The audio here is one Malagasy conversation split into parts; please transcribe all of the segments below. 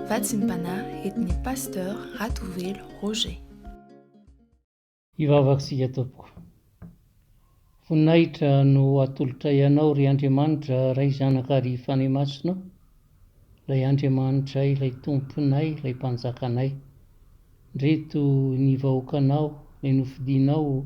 Vatsimpana etny pasteur Ratovelo Roger. Ivavaksika tompoko. Voninahitra no atolotra ianao ry Andriamanitra ray zanaka ary fanahy masina, ilay Andriamanitra ilay tomponay, ilay mpanjakanay. Ndreto ny vahoakanao, ilay nofidinao,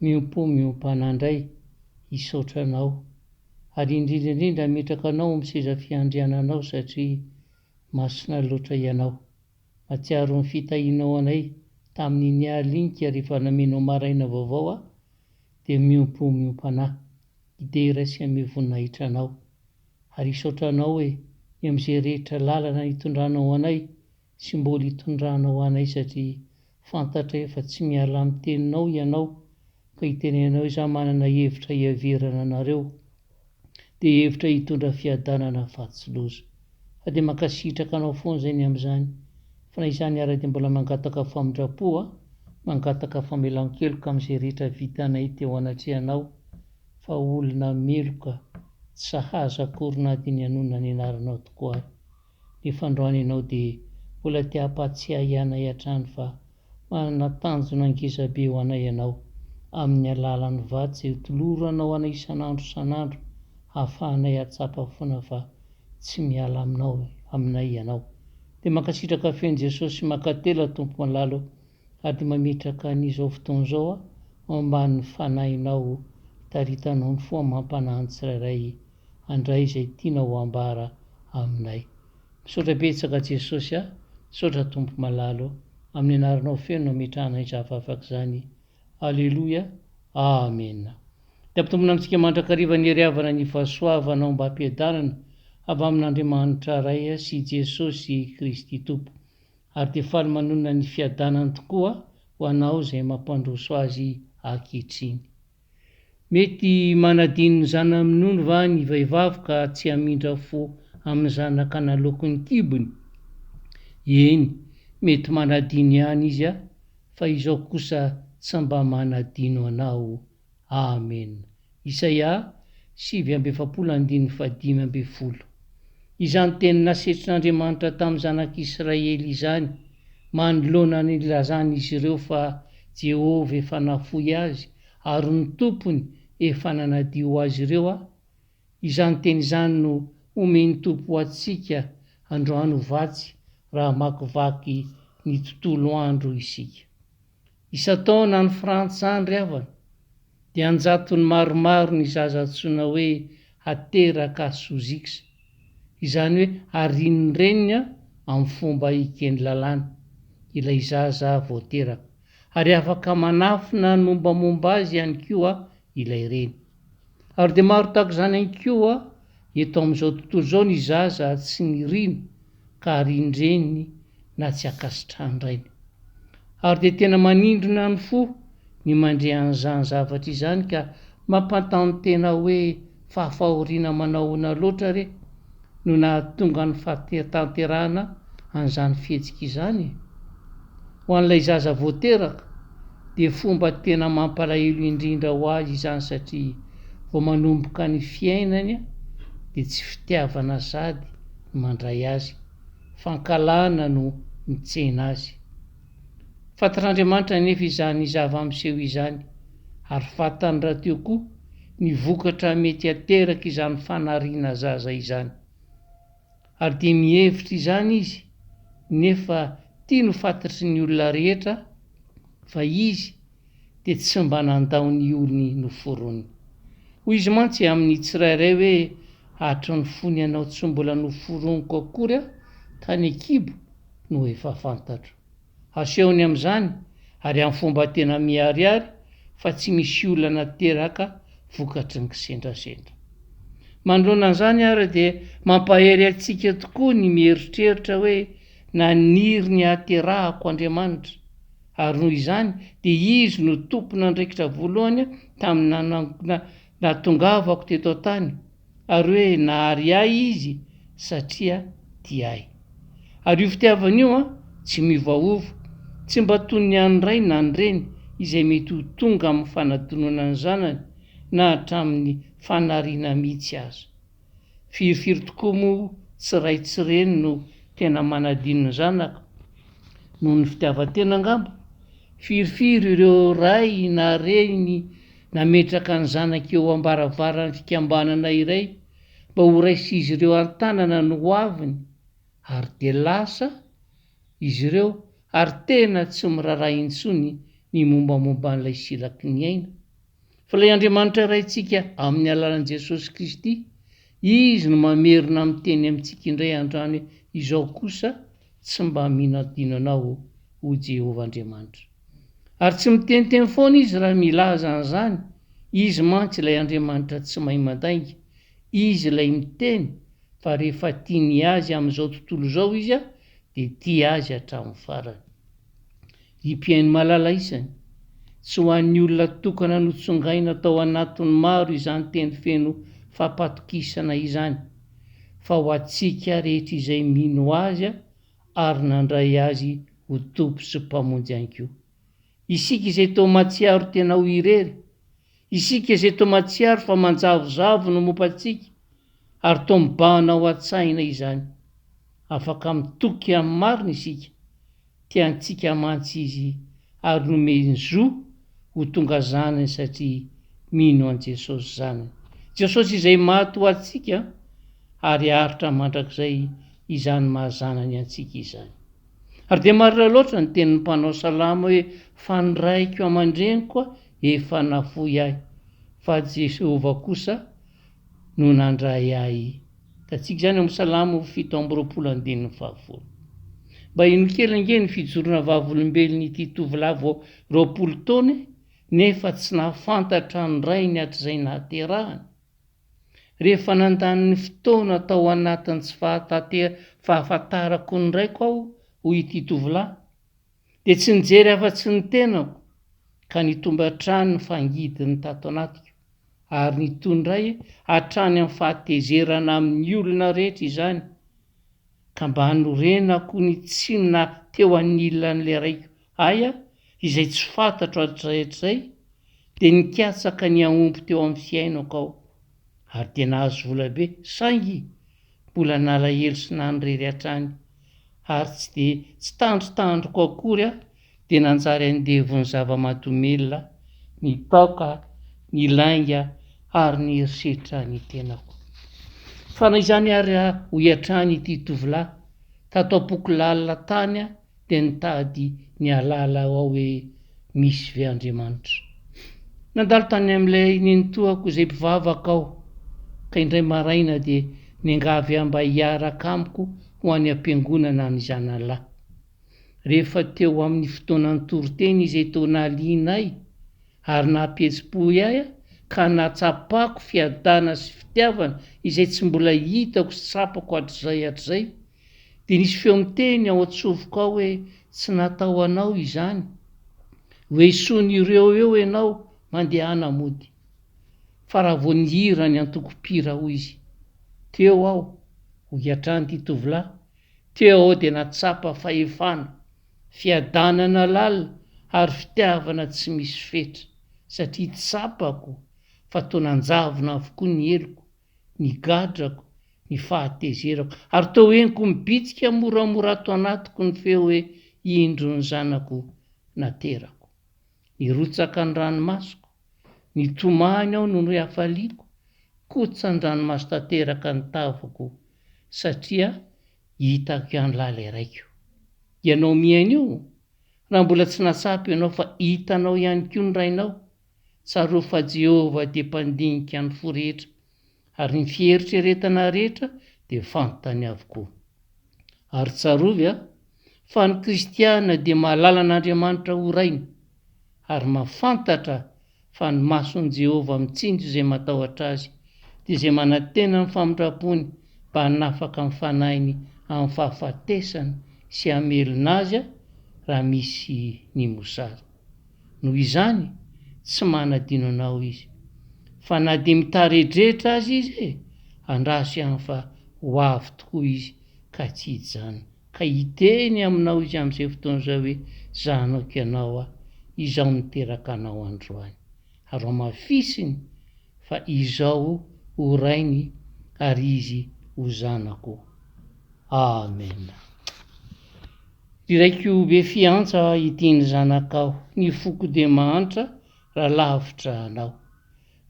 miompana-ndray, hisaotranao. Ary indrindra metraka anao miseza fiandriananao satria masina loatra ianao. Matsiaro ny fitahinao anay tamin'ny alinika rehefa namenao maraina vaovao dia miompanahy, idera sy ame voninahitra anao. Ary hisaotranao hoe ny amin'izay rehetra lalana hitondranao anay sy mbola hitondranao anay satria fantatra efa tsy miala amin'ny teninao ianao, ka hitenenao hoe izaho manana hevitra hiaverana anareo, dia hevitra hitondra fiadanana fahatsiloza. Fa dia mankasitraka anao foana izany amin'izany, fa na izany ary dia mbola mangataka famindrapo, mangataka famelan-keloka amin'izay rehetra vitanay teo anatrehanao, fa olona meloka tsy sahaza akory na dia ny anona ny anaranao tokoa ary. Nefa androany ianao dia mbola te hampatsiahy anay hatrany fa manana tanjona ngezabe ho anay ianao amin'ny alalan'ny vatsy toloranao anay isan'andro, ahafahanay hatsapa foana fa tsy miala aminay ianao. Dia mankasitraka feny Jesosy makatela tompo malalo, ary mametraka an'izao fotoana izao ambany fanahinao, taritanao ny foa mampanahy ny tsirairay andray izay tianao ambara aminay. Misaotra betsaka Jesosy, misaotra tompo malalo, amin'ny anaranao feno no ametrahanay zava-afaka izany. Alleluia, amen. Dia ampitombona amintsika mandrakariva ny heriavana ny fahasoavanao mba hampiadanana avy amin'Andriamanitra ray sy Jesosy Kristy Tompo. Ary dia faly manonona ny fiadanany tokoa ho anao izay mampandroso azy ankehitriny. Mety manadino ny zana-minono va ny vehivavy ka tsy hamindra fo amin'ny zanaka nalaoko ny kibony? Eny, mety manadino ihany izy, fa izao kosa tsy mba manadino anao. Amen. Isaia 7:7-10. Izany teny nasetrin'Andriamanitra tamin'ny zanak'Israely izany, manoloana ny lazany izy ireo fa Jehovah efa nafoy azy ary ny tompony efa nanadio azy ireo. Izany teny izany no omeny tompo antsika androany vatsy raha makivaky ny tontolo andro isika. Isan-taona ny Frantsa ry havana dia anjatony maromaro ny zaza antsoina hoe ateraka soziksa, izany hoe arin'ny reniny amin'ny fomba ikeny lalàna ilay zaza voateraka, ary afaka manafina ny mombamomba azy ihany koa ilay reny. Ary dia maro tahaka izany ihany koa eto amin'izao tontolo izao ny zaza tsy niriny ka arin-dreniny na tsy akasitrahan-drainy. Ary dia tena manindrona ny fo ny mandre an'izany zavatra izany, ka mampantany tena hoe fahafahoriana manahoana loatra re no nahatonga ny fahatanterahana an'izany fihetsika izany. Ho an'ilay zaza voateraka dia fomba tena mampalahelo indrindra ho azy izany, satria vao manomboka ny fiainany dia tsy fitiavana sady no mandray azy, fankalana no mitsena azy. Fantatr'Andriamanitra nefa izany zava-miseho izany, ary fantany raha teo koa ny vokatra mety ateraka izany fanariana zaza izany. Ary dia mihevitra izany izy, nefa tia no fantatry ny olona rehetra fa izy dia tsy mba nandao ny olony noforony. Hoy izy mantsy amin'ny tsirairay hoe hatry ny fony ianao tsy mbola noforoniko akory ka ny kibo no efa fantatro. Asehony amin'izany ary amin'ny fomba tena miharihary fa tsy misy olana teraka vokatry ny kisendrasendra. Manoloana an'izany ary dia mampahery antsika tokoa ny mieritreritra hoe naniry ny ahaterahako Andriamanitra, ary noho izany dia izy no tompona andraikitra voalohany tamin'ny natongavako teto an-tany, ary hoe nahary ahy izy satria tiahy. Ary io fitiavana io tsy miovaova, tsy mba toy ny an'ny ray na ny reny izay mety ho tonga amin'ny fanadonana ny zanany na hatramin'ny fanariana mihitsy aza. Firifiry tokoa moa tsy ray tsy reny no tena manadino ny zanaka noho ny fitiavan-tena angamba. Firifiry ireo ray na reny nametraka ny zanaka eo ambaravarany fikambanana iray mba ho raisy izy ireo an-tanana no hoaviny, ary de lasa izy ireo ary tena tsy miraray intsony ny mombamomba n'ilay silaky ny aina. Fa ilay Andriamanitra raintsika amin'ny alalan'i Jesosy Kristy, izy no mamerina miteny amintsika indray androany izao kosa tsy mba minadino anao ho Jehovah Andriamanitra. Ary tsy miteniteny foana izy raha milaza an'izany. Izy mantsy ilay Andriamanitra tsy mahay mandainga. Izy ilay miteny, fa rehefa tiany azy amin'izao tontolo izao izy dia tia azy hatramin'ny farany. Hipiainy malala isany, tsy ho an'ny olona tokana notsongaina tao anatin'ny maro izany teny feno fampatokisana izany, fa ho antsika rehetra izay mino azy ary nandray azy ho tompo sy mpamonjy ihany koa. Isika izay toa matsiaro tena ho irery, isika izay toa matsiaro fa manjavozavo no mompantsika, ary toa mibahana ao an-tsaina izany. Afaka mitoky amin'ny marina isika, tiantsika mantsy izy ary nomeny zo ho tonga zanany satria mino an Jesosy zanany. Jesosy izay maty ho antsika ary aritra mandrakizay izany mahazanany antsika izany. Ary dia marina loatra ny tenin'ny mpanao salama hoe fandraiko aman-dreniko efa nafoy ahy, fa Jehovah kosa no nandray ahy. Tatsika izany amin'ny Salamo 7:20. Mba ino kely ange ny fijorona vavolombelony ity tovolahy vao 20 taona nefa tsy nahafantatra ny rainy hatr'izay nahaterahany. Rehefa nandany ny fotoana tao anatiny tsy fahafantarako ny raiko aho ho ity tovolahy, dia tsy nijery afa-tsy ny tenako ka nitomba hatrany ny fangidiny tato anatiko, ary nitondray hatrany amin'ny fahatezerana amin'ny olona rehetra izany, ka mba hanorenako ny tsinona teo anilan'ilay raiko ahy izay tsy fantatro hatr'izay, dia nikatsaka ny aompy teo amin'ny fiainako aho, ary dia nahazo volabe saingy mbola nalahelo sy nanrery hatrany, ary tsy tandrotandroko akory aho, dia nanjary andevo ny zava-mahadomelina, ny taoka, ny lainga ary ny herisetra ny tenako. Fa na izany ary ho hiatrany ity tovolahy tato am-poko lalina tany dia nitady ny alala ao hoe misy ve Andriamanitra. Nandalo tany amin'ilay nenitoako izay mpivavaka aho, ka indray maraina dia niangavy mba hiaraka amiko ho any am-piangonana ny zanalahy. Rehefa teo amin'ny fotoanany toroteny izay tao nahalianay ary nahampihetsi-po ahy ka natsapako fiadana sy fitiavana izay tsy mbola hitako sy tsapako hatr'izay, dia nisy feo miteny ao an-tsofoko ao hoe tsy natao anao izany, hoe isony ireo eo ianao mandeha hanamody. Fa raha vao nihira ny antoko-pira hoy izy, teo aho ho hiatrany ity tovolahy, teo aho dia natsapa fahefana, fiadanana lalina ary fitiavana tsy misy fetra, satria tsapako fa toa nanjavona avokoa ny heloko, ny gadrako, ny fahatezerako, ary tao henoko mibitsika moramora ato anatiko ny feo hoe indro ny zanako naterako. Nirotsaka ny ranomasoko, nitomany aho noho ny hafaliako, kotsa ny ranomaso tanteraka ny tavako, satria hitako an'lalay raiko. Ianao miaina io, raha mbola tsy natsapy ianao fa hitanao ihany koa ny rainao, tsaro fa Jehovah dia mpandinika ny fo rehetra, ary ny fieritreretana rehetra dia fanontany avokoa. Ary tsarovy fa ny kristiana dia mahalala an'Andriamanitra ho rainy, ary mahafantatra fa ny mason'i Jehovah mitsinjo izay matahotra azy, dia izay manantena ny famindrapony mba hanafaka ny fanahiny amin'ny fahafatesany sy hamelona azy raha misy ny mosary. Noho izany tsy manadino anao izy, fa na dia mitaredretra azy izy andraso ihany fa ho avy tokoa izy ka tsy hijano, ka hiteny aminao izy amin'izay fotoana izao hoe zanako ianao izao niteraka anao androany, ary ho mafisiny fa izao ho rainy ary izy ho zanako. Amen. Riraiko be fiantsa itiany zanakao, ny foko de mahantra raha lavitra anao.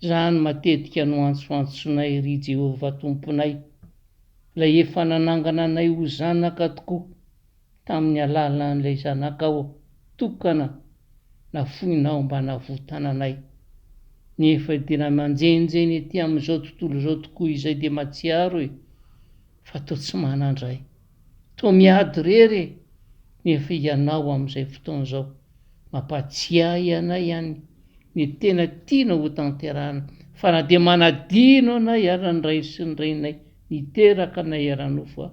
Zany matetika no antsoantsonay ry Jehovah tomponay, ilay efa nanangana anay ho zanaka tokoa tamin'ny alalan'ilay zanakao tokana nafoinao mba navotananay. Nefa tena manjenjeny ety amin'izao tontolo izao tokoa izay de matsiaro fa toa tsy manandray, toa miady rery nefa ianao amin'izay fotoan'izao mampatsiahy anay ihany ny tena tiana ho tanterahana, fa na de manadino anay ary ny ray sy ny renay niteraka anay ara-nofo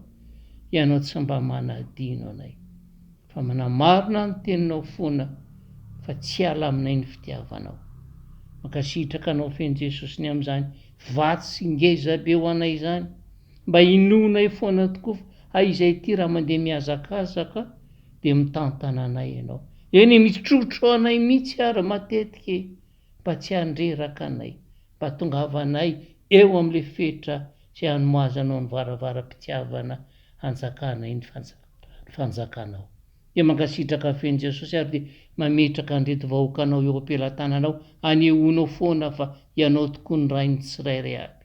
ianao tsy mba manadino anay, fa manamarina ny teninao foana fa tsy ala aminay ny fitiavanao. Mankasitraka anao feny Jesosy ny amin'izany vatsy sy ngeza be ho anay izany, mba inonay foana tokoa izay ty raha mandeha mihazakazaka de mitantana anay ianao. Eny mitrotro anay mihitsy ary matetika mba tsy handreraka anay, mba tongavanay eo amin'le fetra izay hanomoazanao ny varavaram-pitiavana hanjakanay ny fanjakanao. De mankasitraka feny Jesosy ary de mametraka andreto vahoakanao eo am-pelantananao, anehoanao foana fa ianao tokoa ny ray ny tsirairay aby.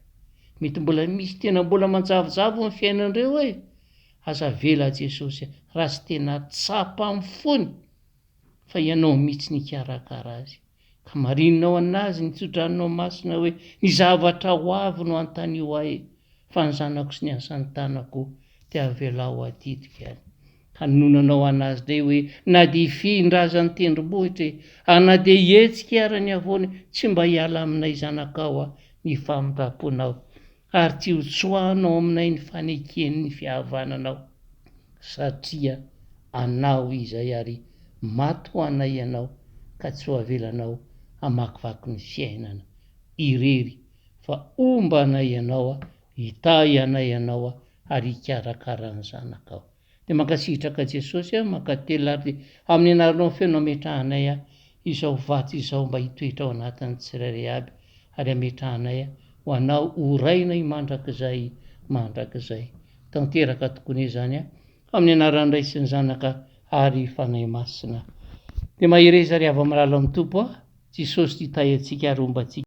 Mety mbola misy tena mbola manjavozavo ny fiainandreo aza vela Jesosy raha sy tena tsapa amin'ny fony fa ianao mihitsy nikarakara azy, ka marinonao anazy nitsodranonao masina hoe ny zavatra ho avy no antanio ahy, fa ny zanako sy ny asan'ny tanako te havelao atitika any. Hanonanao anazy dray hoe na de ifindrazany tendrombohitra na de hetsika ara ny avoany tsy mba hiala aminay zanakao ny famindraponao, ary tsy ho tsoahanao aminay ny faneken'ny fihavananao, satria anao izay ary maty ho anay ianao ka tsy ho avelanao hamakivaky ny fiainana irery, fa omba anay ianao, hitahy anay ianao ary hikarakara ny zanakao. De mankasitraka Jesosy mankatelo ary de amin'ny anaranao feno ametrahanay izao vatsy izao mba hitoetra ao anatin'ny tsirairay aby, ary ametrahanay ho anao ho rainay mandrakizay. Tanteraka tokoa izany amin'ny anaran'ny Ray sy ny Zanaka ary Fanahy Masina. De mahereza ry hava malala amin'ny Tompo Jesosy hitahy antsika ary ombantsika.